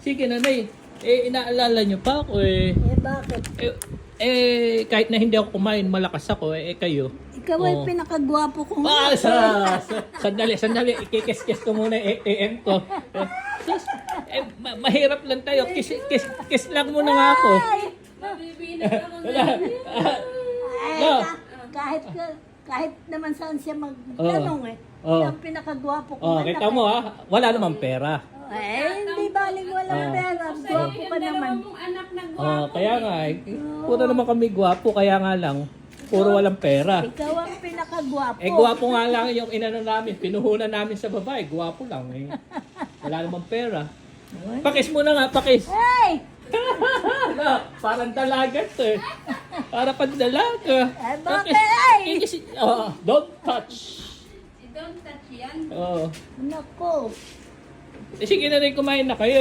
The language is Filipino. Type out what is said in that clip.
Sige nanay, inaalala niyo pa ako eh. Bakit? Kahit na hindi ako kumain, malakas ako kayo. Ikaw ay pinakagwapo ko nga. Sandali, ikikis-kis ko muna AM ko. Mahirap lang tayo, kiss lang muna nga ako. Mabibinag ako ngayon. Kahit naman saan siya magtanong ang pinakagwapo ko Kita mo wala namang pera. Hindi baling walang pera. Gwapo ka naman. Mong anak na gwapo. Kaya nga, puro naman kami gwapo, kaya nga lang, puro walang pera. Ikaw ang pinakagwapo. Gwapo nga lang yung inano namin, pinuhunan namin sa babae, gwapo lang Wala namang pera. Pakis muna nga, pakis. Hey! Parang dalaga to Para pang dalaga. Bakit? Don't touch. Don't touch yan. Nako. Sige na rin, kumain na kayo.